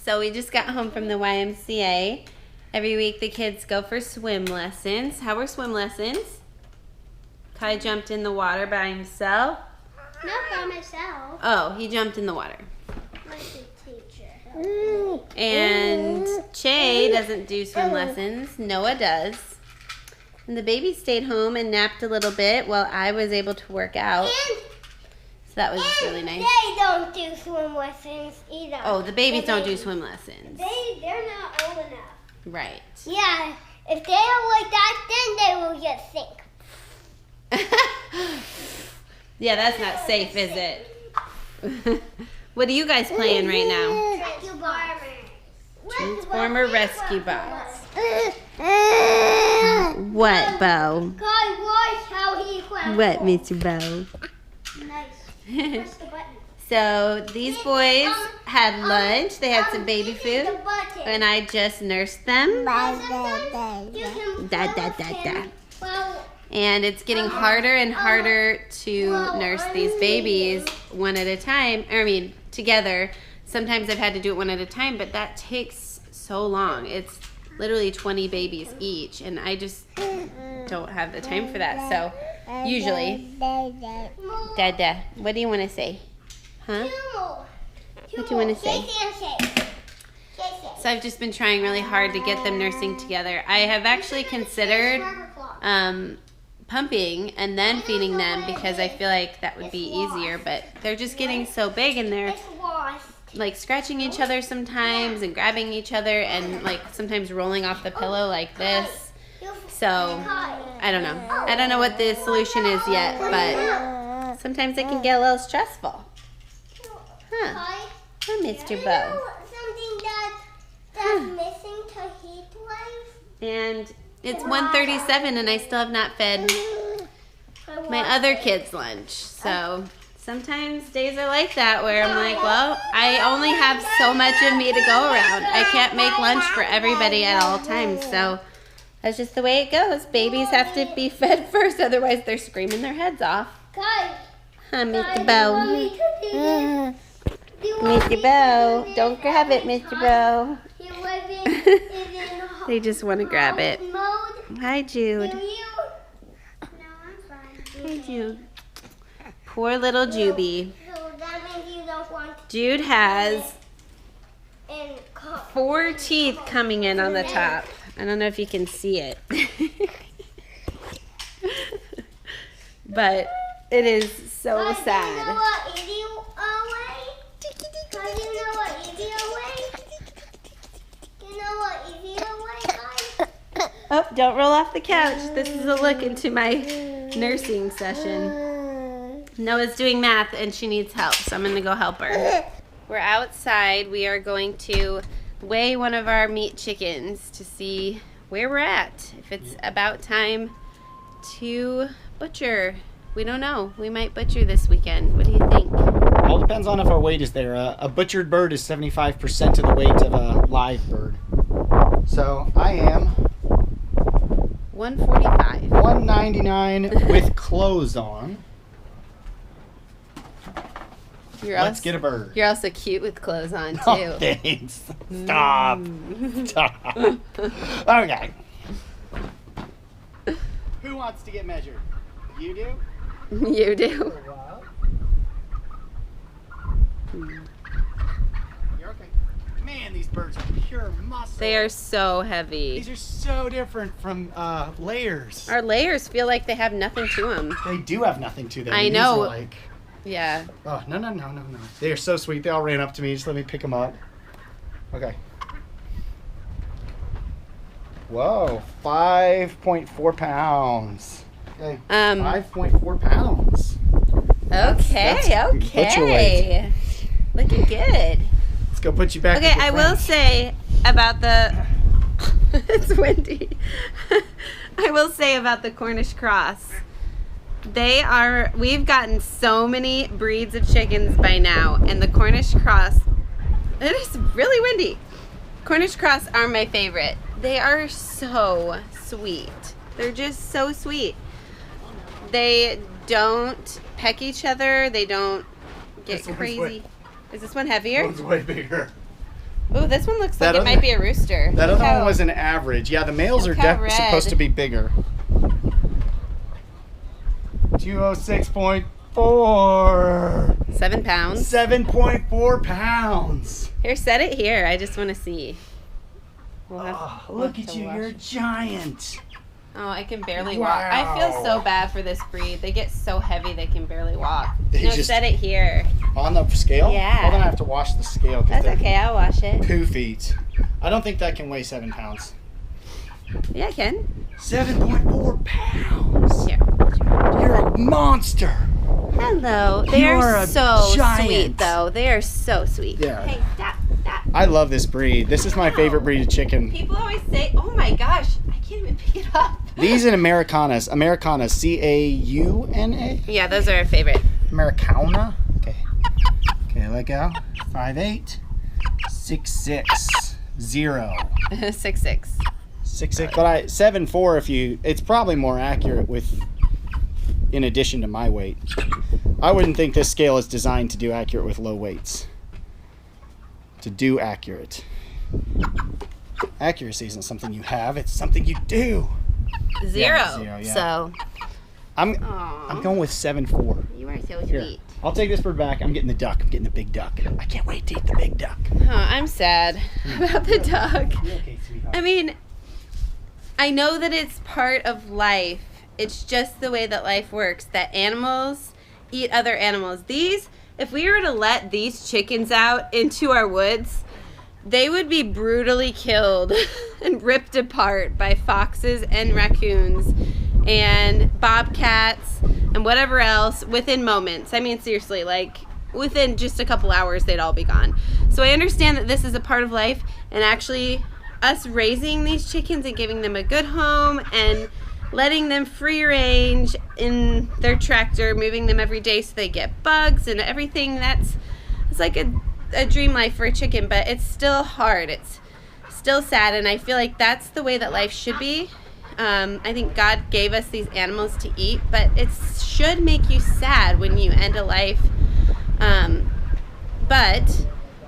So we just got home from the YMCA. Every week the kids go for swim lessons. How were swim lessons? Kai jumped in the water by himself. Not by myself. Oh, he jumped in the water. My teacher. And Che doesn't do swim lessons. Noah does. And the baby stayed home and napped a little bit while I was able to work out. So that was really nice. They don't do swim lessons either. Oh, the babies don't do swim lessons. They're not old enough. Right. Yeah, if they are like that, then they will just sink. Yeah, that's not safe, is it? What are you guys playing right now? Transformer Rescue Bots. What, Bo? God, watch how he climbs. What, Mr. Bo? Nice. Press the button. So these boys had lunch. They had some baby food. The button. And I just nursed them. Sometimes you can Da, da, force da, him. da. Well, And it's getting harder and harder to nurse these babies one at a time. I mean, together. Sometimes I've had to do it one at a time, but that takes so long. It's literally 20 babies each, and I just don't have the time for that. So usually, Dada, what do you want to say? Huh? What do you want to say? So I've just been trying really hard to get them nursing together. I have actually considered pumping and then feeding them because I feel like that would be easier, but they're just getting so big and they're like scratching each other sometimes and grabbing each other and like sometimes rolling off the pillow like this. So I don't know. I don't know what the solution is yet, but sometimes it can get a little stressful. Huh. Huh, Mr. Bo. Something that's missing to heat wave. And it's 1:37 and I still have not fed my other kids lunch. So sometimes days are like that where I'm like, well, I only have so much of me to go around. I can't make lunch for everybody at all times. So that's just the way it goes. Babies have to be fed first, otherwise they're screaming their heads off. Guys, Huh, Mr. Bo. Mr. Bo, don't grab it, Mr. Bo. They just want to grab it. Hi, Jude. Hi, Jude. Poor little Juby. So that means you don't want Jude has in 4 teeth coming in on the top. I don't know if you can see it. But it is so Do you know sad. what eating away? Do you know what eating away? Do you know what eating away, guys? Oh, don't roll off the couch. This is a look into my nursing session. Noah's doing math and she needs help, so I'm going to go help her. We're outside. We are going to weigh one of our meat chickens to see where we're at. If it's about time to butcher. We don't know. We might butcher this weekend. What do you think? All depends on if our weight is there. A butchered bird is 75% of the weight of a live bird. So I am 145. 199 with clothes on. Let's get a bird. You're also cute with clothes on too. Oh, thanks. Stop. Stop. Okay. Who wants to get measured? You do? You do. You're okay. Man, these birds are pure muscle. They are so heavy. These are so different from layers. Our layers feel like they have nothing to them. They do have nothing to them. I These know. are like, Yeah. oh, no. They are so sweet. They all ran up to me. Just let me pick them up. Okay. Whoa, 5.4 pounds. Okay, 5.4 pounds. Okay, that's butcher weight. okay. Looking good. Let's go put you back. Okay, with your I will friends. say about the it's windy. I will say about the Cornish cross. We've gotten so many breeds of chickens by now, and the Cornish cross, it is really windy. Cornish cross are my favorite. They are so sweet. They're just so sweet. They don't peck each other. They don't get This one's crazy. way- Is this one heavier? One's way bigger. Oh, this one looks like That it might other- be a rooster. That other Look one how- was an average. Yeah, the males are Look how supposed red. to be bigger. 206.4. 7 pounds. 7.4 pounds. Here, set it here. I just want to see. We'll Oh, we'll look have at to you, wash you're a it. giant. Oh, I can barely walk. I feel Wow. so bad for this breed. They get so heavy they can barely walk. They No, just- set it here. On the scale? Yeah. Well, then I have to wash the scale. 'cause That's they're okay. I'll wash it. Poo feet. I don't think that can weigh 7 pounds. Yeah, I can. 7.4 pounds. Here. You're a monster. Hello. They You're are a so giant. sweet, though. They are so sweet. Yeah. Hey, stop. Stop. I love this breed. This is my favorite breed of chicken. People always say, "Oh my gosh, I can't even pick it up." These and Americanas. Americanas. C-A-U-N-A? Yeah, those are our favorite. Americana. Okay. Okay, let go. 5'8". 6'6". 0. 6'6". 6'6". But 7'4" if you... It's probably more accurate with... In addition to my weight. I wouldn't think this scale is designed to do accurate with low weights. To do accurate. Accuracy isn't something you have, it's something you do. 0. Yeah, 0, yeah. So. I'm Aww. going with 7'4". You are so Here. sweet. I'll take this bird back. I'm getting the duck. I'm getting the big duck. I can't wait to eat the big duck. Oh, I'm sad about the dog. You okay, sweetheart? I mean, I know that it's part of life. It's just the way that life works, that animals eat other animals. If we were to let these chickens out into our woods, they would be brutally killed and ripped apart by foxes and raccoons and bobcats and whatever else within moments. I mean, seriously, like within just a couple hours, they'd all be gone. So I understand that this is a part of life, and actually us raising these chickens and giving them a good home and letting them free range in their tractor, moving them every day so they get bugs and everything, it's like a dream life for a chicken, but it's still hard. It's still sad, and I feel like that's the way that life should be. I think God gave us these animals to eat, but it should make you sad when you end a life.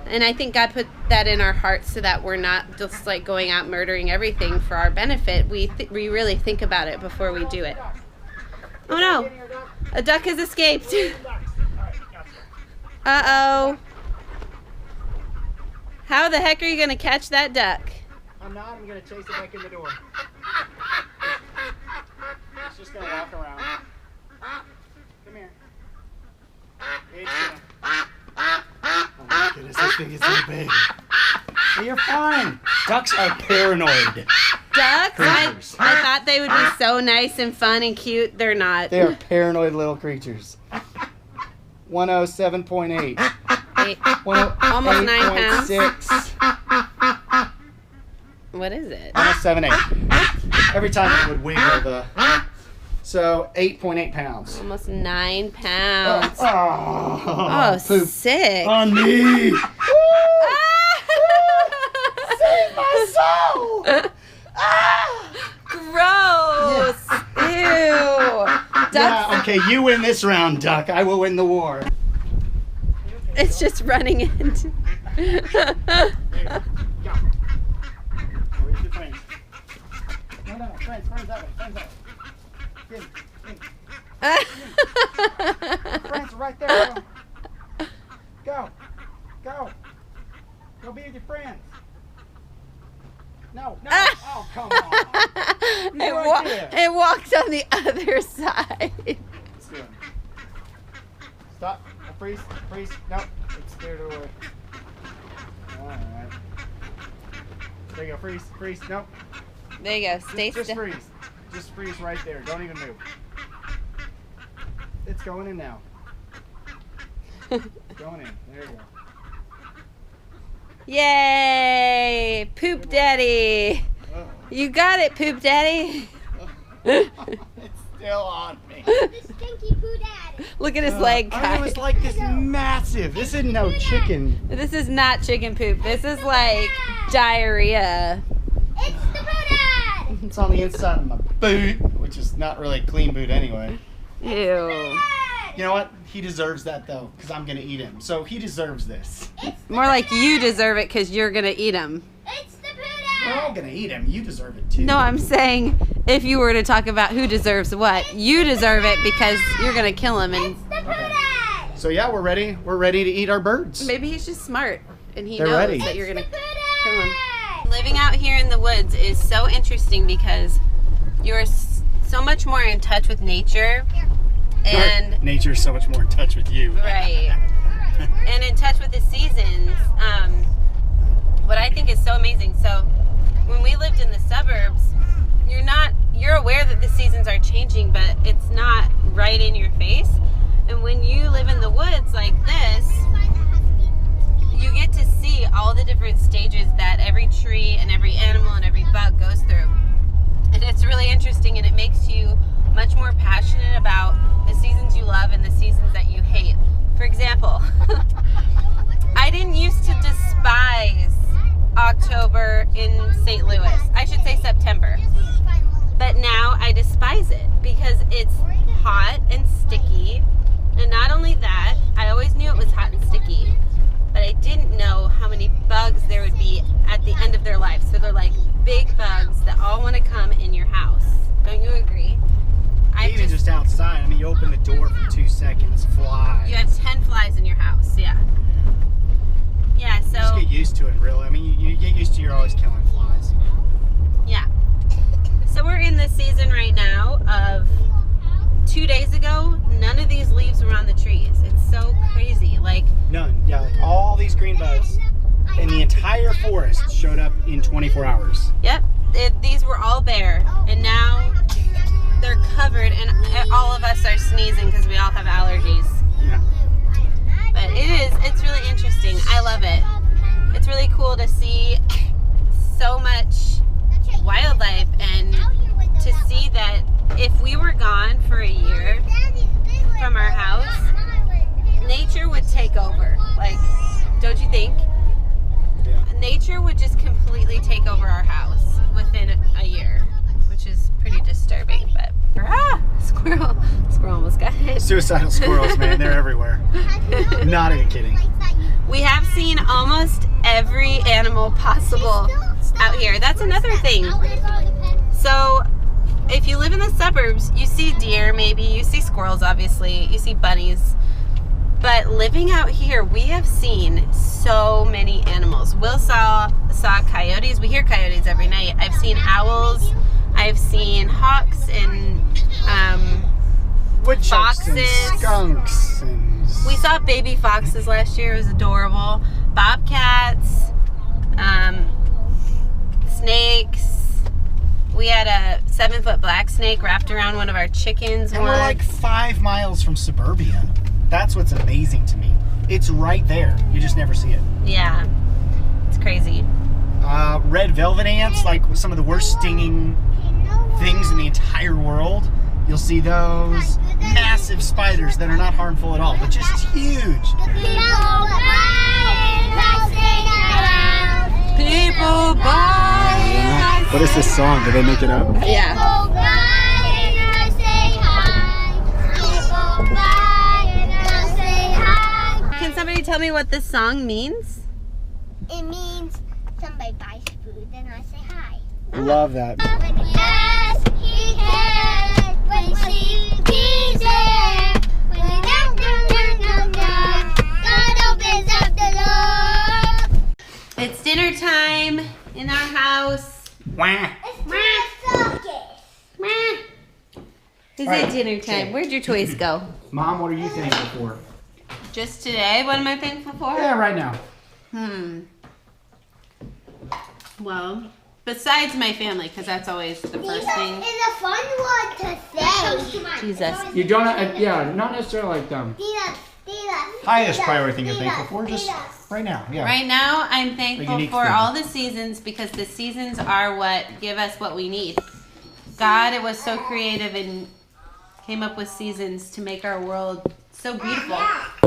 And I think God put that in our hearts so that we're not just like going out murdering everything for our benefit. We really think about it before we do it. Oh no, a duck has escaped. Uh-oh. How the heck are you gonna catch that duck? I'm not. I'm going to chase it back in the door. It's just going to walk around. Come here. It's gonna... Oh my goodness, this thing is so big. Hey, you're fine. Ducks are paranoid. Ducks? Creatures. I thought they would be so nice and fun and cute. They're not. They are paranoid little creatures. 107.8. Almost 9 pounds. 6. What is it? 107.8. Every time it would wiggle the... So, 8.8 pounds. Almost 9 pounds. Oh, poop sick. on me. Save my soul. Gross. Ew. Ducks. Yeah, okay, you win this round, Duck. I will win the war. It's just running into. Where's your friends? No, friends that way, friends that way. Get him, friends are right there. Go. Go be with your friends. No. Oh, come on. He's right there. It walked on the other side. Let's do it. Stop. Freeze. No, it's scared away. Alright. There you go. Freeze. No. There you go. Stay Just still. freeze. Just freeze right there. Don't even move. It's going in now. It's going in. There you go. Yay! Poop Daddy. Oh. You got it, Poop Daddy. It's still on me. The stinky poo dad. Look at his leg, I guys. was like this massive. This isn't no chicken. This is not chicken poop. This is like diarrhea. It's the poo dad. It's on the inside of my boot, which is not really a clean boot anyway. Ew. Dad. You know what? He deserves that though, because I'm gonna eat him. So he deserves this. More like you deserve it because you're gonna eat him. It's the We're all Buddha. gonna eat him. You deserve it too. No, I'm saying if you were to talk about who deserves what, you deserve it because you're gonna kill him. And It's the Buddha. So yeah, we're ready. We're ready to eat our birds. maybe he's just smart and he They're knows ready. that you're gonna It's the kill him. Buddha. Living out here in the woods is so interesting because you're so much more in touch with nature and Nature's so much more in touch with you. right and in touch with the seasons. What I think is so amazing. So when we lived in the suburbs, you're aware that the seasons are changing, but it's not right in your face. And when you live in the woods like this, you get to see all the different stages that every tree and every animal and every bug goes through. And it's really interesting, and it makes you much more passionate about the seasons you love and the seasons that you hate. For example, I didn't used to despise October in St. Louis. I should say September. But now I despise it because it's hot and sticky. And not only that, I always knew it was hot and sticky, but I didn't know how many bugs there would be at the end of their life. So they're like big bugs that all want to come in your house. Don't you agree? Even just outside. I mean, you open the door for 2 seconds, flies. You have 10 flies in your house, yeah. Yeah, so Just get used to it, really. I mean, you get used to you're always killing flies. yeah. So we're in the season right now of 2 days ago, none of these leaves were on the trees. It's so crazy. Like, None. Yeah, like all these green buds in the entire forest showed up in 24 hours. yep, these were all bare, and now they're covered, and all of us are sneezing because we all have allergies. Yeah. But it's really interesting. I love it. It's really cool to see so much wildlife and to see that if we were gone for a year from our house, nature would take over. Like, don't you think? Yeah. Nature would just completely take over our house within a year, which is pretty disturbing. But squirrel almost got hit. Suicidal squirrels, man, they're everywhere. Not even kidding. We have seen almost every animal possible out here. That's another thing. So if you live in the suburbs, you see deer, maybe you see squirrels, obviously, you see bunnies. But living out here, we have seen so many animals. Will saw coyotes. We hear coyotes every night. I've seen owls. I've seen hawks and Woodchucks and foxes. skunks and we saw baby foxes last year. It was adorable. Bobcats, snakes. We had a 7-foot black snake wrapped around one of our chickens And we're once. like 5 miles from suburbia. That's what's amazing to me. It's right there. You just never see it. Yeah, it's crazy. Red velvet ants, like some of the worst stinging things in the entire world. You'll see those. Massive spiders that are not harmful at all, but just huge. People buy. What is this song? Did they make it up? Yeah. Can somebody tell me what this song means? It means somebody buys food, then I say hi. Love that. When he asks, he can. When he sleeps, he's there. When he knock, God opens up the door. It's dinner time in our house. Wah. It's my circus. Is All right, it dinner time? okay. Where'd your toys go? Mom, what are you thankful for? Just today? What am I thankful for? Yeah, right now. Well, besides my family, because that's always the first thing. It's a fun one to say. Jesus. You don't, not necessarily like them. Highest priority thing you're thankful for, just right now. Yeah. Right now, I'm thankful unique for thing. all the seasons because the seasons are what give us what we need. God, it was so creative and came up with seasons to make our world so beautiful.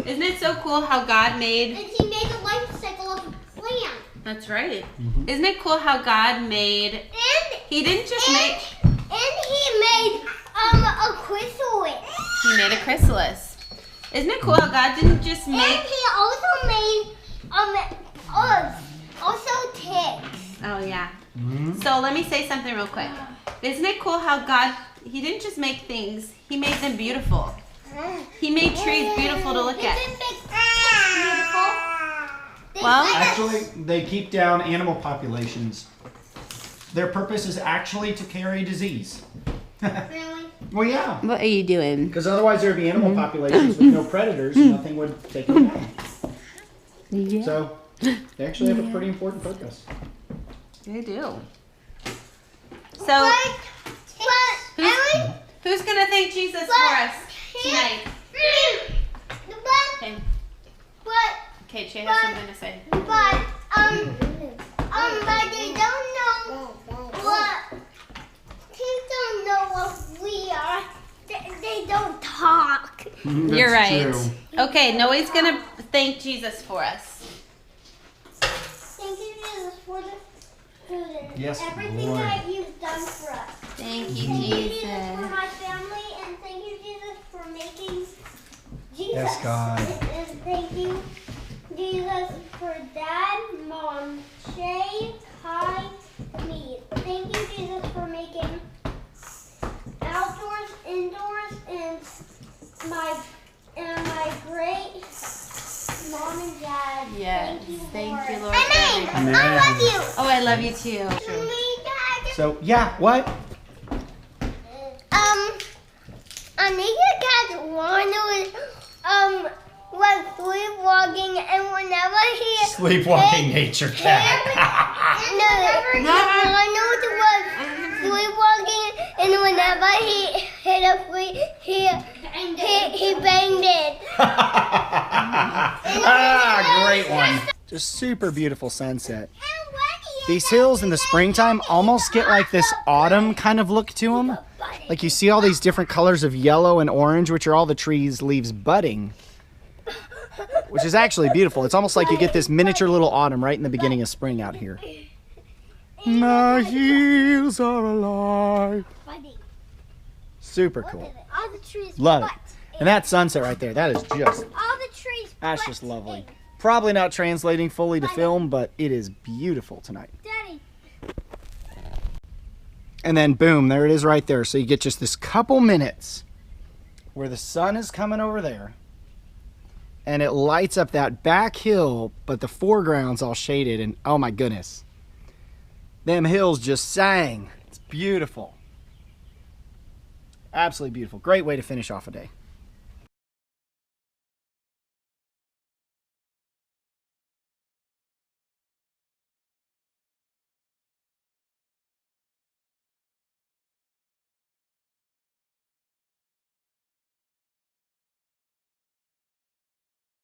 Isn't it so cool how God made... And he made a life cycle of a plant. That's right. Isn't it cool how God made... And He didn't just make... And he made a chrysalis. He made a chrysalis. Isn't it cool how God didn't just And make? he also made also ticks. Oh yeah. Mm-hmm. So let me say something real quick. Isn't it cool how God, he didn't just make things, he made them beautiful. He made trees beautiful to look He at. didn't make ticks beautiful. Well, Actually, they keep down animal populations. Their purpose is actually to carry disease. Really? Well, yeah. what are you doing? Because otherwise there'd be animal populations with no predators and nothing would take them down. Yeah. So they actually have a pretty important purpose. They do. So, But who's gonna thank Jesus for us tonight? Okay, okay, she has something to say. but they don't know what. Kids don't know what we are. They don't talk. You're right. Okay, Noe's gonna thank Jesus for us. Thank you, Jesus, for the food and Yes, everything Lord. that you've done for us. Thank you, Thank you, Jesus, for Jesus. my family, and thank you, Jesus, for making Jesus. Yes, God. And thank you, Jesus, for Dad, Mom, Shay, Kai, me. Thank you, Jesus, for making outdoors, indoors, and my great mom and dad. Yes, thank you, Lord, for Amen. everything. I love you. Oh, I love you too. Me, Dad. So yeah, what? I think your cat Wanda was sleepwalking, and whenever he Sleepwalking nature cat. Wanda was sleepwalking, and whenever he hit a flea, he banged it. Ah, great one. Just super beautiful sunset. These hills in the springtime almost get like this autumn kind of look to them. Like you see all these different colors of yellow and orange, which are all the trees' leaves budding, which is actually beautiful. It's almost like you get this miniature little autumn right in the beginning of spring out here. My heels are alive. Super cool. All the trees. Love it. And that sunset right there, that is just, All the trees. that's just lovely. Probably not translating fully to film, but it is beautiful tonight. Daddy. And then boom, there it is right there. So you get just this couple minutes where the sun is coming over there and it lights up that back hill, but the foreground's all shaded, and oh my goodness. Them hills just sang. It's beautiful. Absolutely beautiful. Great way to finish off a day.